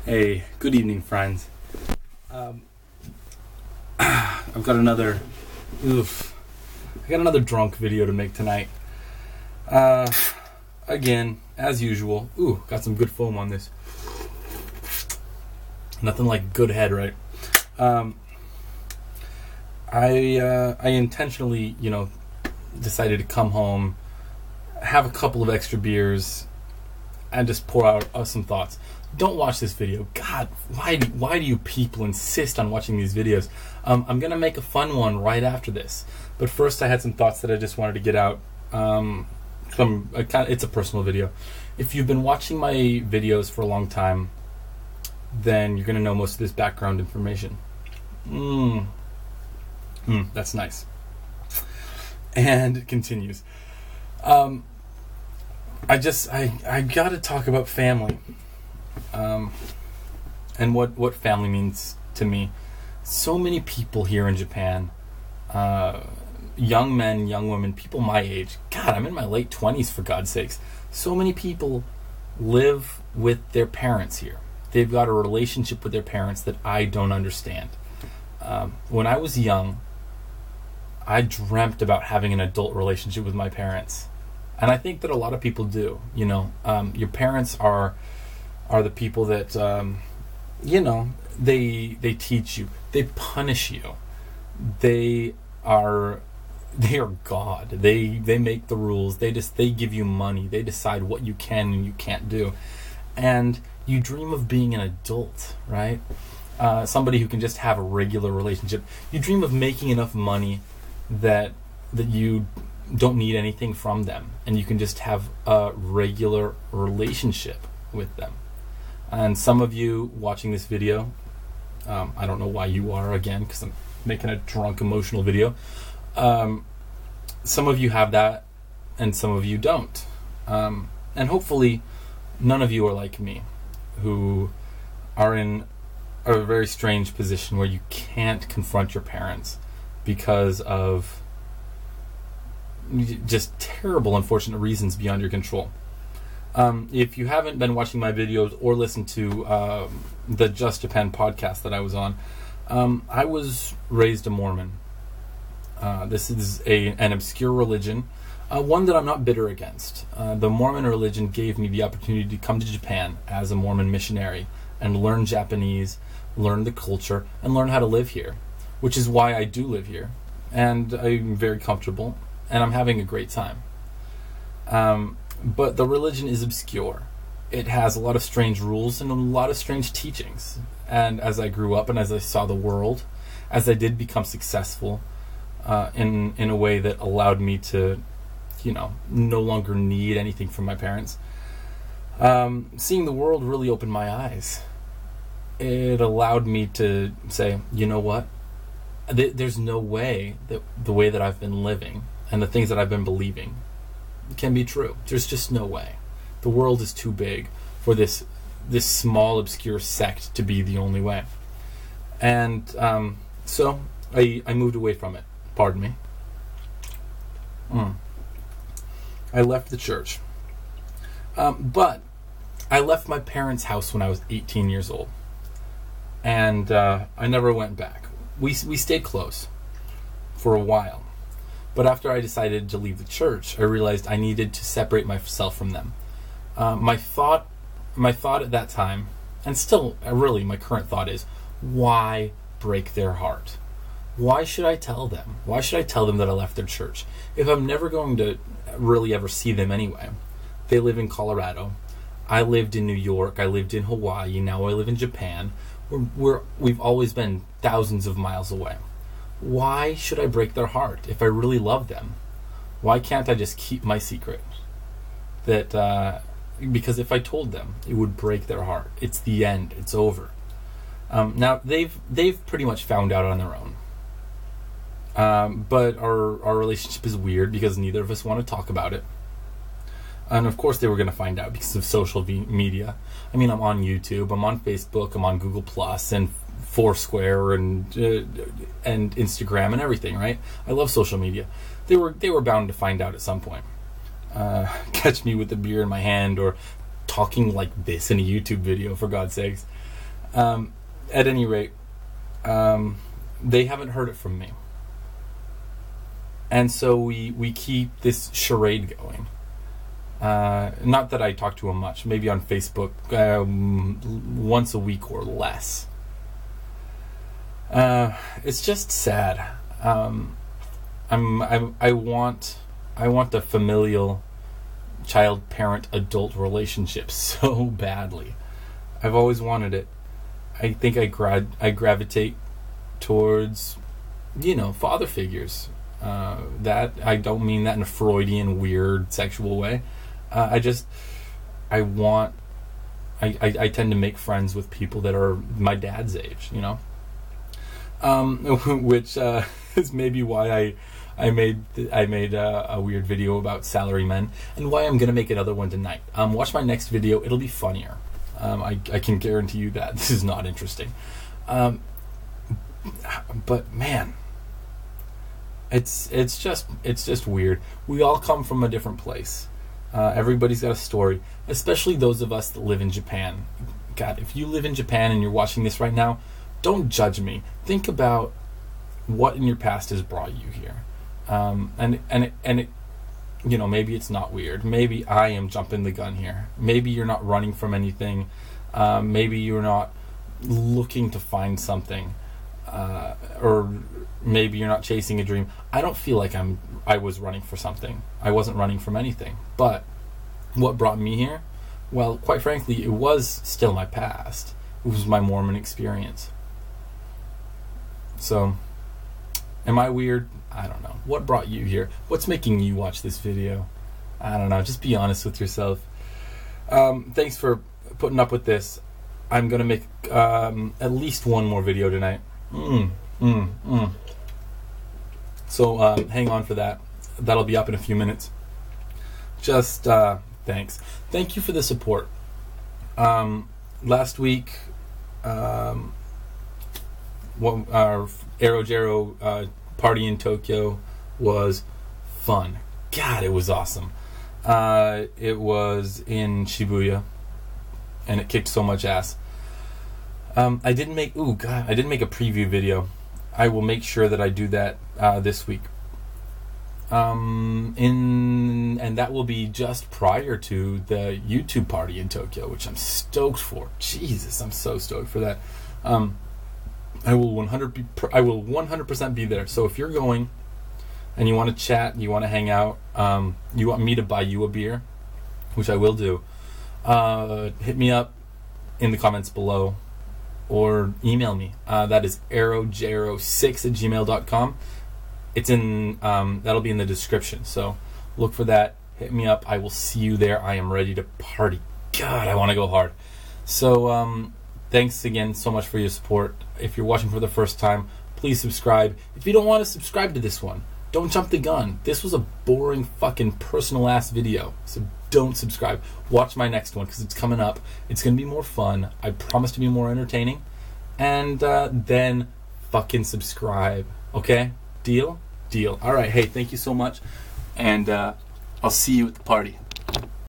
Hey, good evening, friends. Um, I've got another, I got another drunk video to make tonight. Uh, Again, as usual. Got some good foam on this. Nothing like good head, right? I intentionally, decided to come home, have a couple of extra beers, and just pour out some thoughts. Don't watch this video. God, why do you people insist on watching these videos? I'm gonna make a fun one right after this, but first I had some thoughts that I just wanted to get out. It's a personal video. If you've been watching my videos for a long time, then you're gonna know most of this background information. That's nice. And it continues. I gotta talk about family. And what family means to me. So many people here in Japan, young men, young women, people my age. God, I'm in my late 20s, for God's sakes. So many people live with their parents here. They've got a relationship with their parents that I don't understand. When I was young, I dreamt about having an adult relationship with my parents. And I think that a lot of people do. Your parents are the people that, they teach you. They punish you. They are God. They make the rules. They give you money. They decide what you can and you can't do. And you dream of being an adult, right? Somebody who can just have a regular relationship. You dream of making enough money that you don't need anything from them, and you can just have a regular relationship with them. And some of you watching this video, I don't know why you are, again, because I'm making a drunk emotional video. Some of you have that, and some of you don't. And hopefully none of you are like me, who are in a very strange position where you can't confront your parents because of just terrible, unfortunate reasons beyond your control. If you haven't been watching my videos or listened to the Just Japan podcast that I was on, I was raised a Mormon. This is an obscure religion, one that I'm not bitter against. The Mormon religion gave me the opportunity to come to Japan as a Mormon missionary and learn Japanese, learn the culture, and learn how to live here, which is why I do live here. And I'm very comfortable, and I'm having a great time. But the religion is obscure. It has a lot of strange rules and a lot of strange teachings. And as I grew up and as I saw the world, as I did become successful in a way that allowed me to, no longer need anything from my parents, seeing the world really opened my eyes. It allowed me to say, you know what? There's no way that the way that I've been living and the things that I've been believing can be true. There's just no way. The world is too big for this small, obscure sect to be the only way. And so I moved away from it. Pardon me. I left the church. But I left my parents' house when I was 18 years old. And I never went back. We stayed close for a while. But after I decided to leave the church, I realized I needed to separate myself from them. My thought at that time, and still really my current thought is, why break their heart? Why should I tell them? Why should I tell them that I left their church if I'm never going to really ever see them anyway? They live in Colorado. I lived in New York. I lived in Hawaii. Now I live in Japan. We've always been thousands of miles away. Why should I break their heart if I really love them? Why can't I just keep my secret? Because if I told them, it would break their heart. It's the end. It's over. Now they've pretty much found out on their own. But our relationship is weird because neither of us want to talk about it. And of course they were going to find out because of social media. I mean, I'm on YouTube, I'm on Facebook, I'm on Google Plus and Foursquare and Instagram and everything, right? I love social media. They were bound to find out at some point. Catch me with a beer in my hand or talking like this in a YouTube video, for God's sakes. At any rate, they haven't heard it from me. And so we keep this charade going. Not that I talk to them much, maybe on Facebook once a week or less. It's just sad. I want a familial child-parent-adult relationship so badly. I've always wanted it. I think I gravitate towards, father figures. That I don't mean that in a Freudian, weird, sexual way. I tend to make friends with people that are my dad's age, which is maybe why I made a weird video about salarymen, and why I'm gonna make another one tonight. Watch my next video; it'll be funnier. I can guarantee you that. This is not interesting. But man, it's just weird. We all come from a different place. Everybody's got a story, especially those of us that live in Japan. God, if you live in Japan and you're watching this right now, don't judge me. Think about what in your past has brought you here. Maybe it's not weird. Maybe I am jumping the gun here. Maybe you're not running from anything. Maybe you're not looking to find something, or maybe you're not chasing a dream. I don't feel like I was running for something. I wasn't running from anything. But what brought me here? Well, quite frankly, it was still my past. It was my Mormon experience. So, am I weird? I don't know. What brought you here? What's making you watch this video? I don't know. Just be honest with yourself. Thanks for putting up with this. I'm going to make at least one more video tonight. So hang on for that. That'll be up in a few minutes. Just thanks. Thank you for the support. Last week, our Aero party in Tokyo was fun. God, it was awesome. It was in Shibuya, and it kicked so much ass. I didn't make a preview video. I will make sure that I do that this week. And that will be just prior to the YouTube party in Tokyo, which I'm stoked for. Jesus, I'm so stoked for that. I will 100% be there. So if you're going and you want to chat, you want to hang out, you want me to buy you a beer, which I will do, hit me up in the comments below or email me. That is arrowjero6@gmail.com. It's in that'll be in the description. So look for that. Hit me up. I will see you there. I am ready to party. God, I want to go hard. So thanks again so much for your support. If you're watching for the first time, please subscribe. If you don't want to subscribe to this one, don't jump the gun. This was a boring fucking personal ass video. So don't subscribe. Watch my next one because it's coming up. It's going to be more fun. I promise to be more entertaining. And then fucking subscribe. Okay? Deal? Deal. All right. Hey, thank you so much. And I'll see you at the party.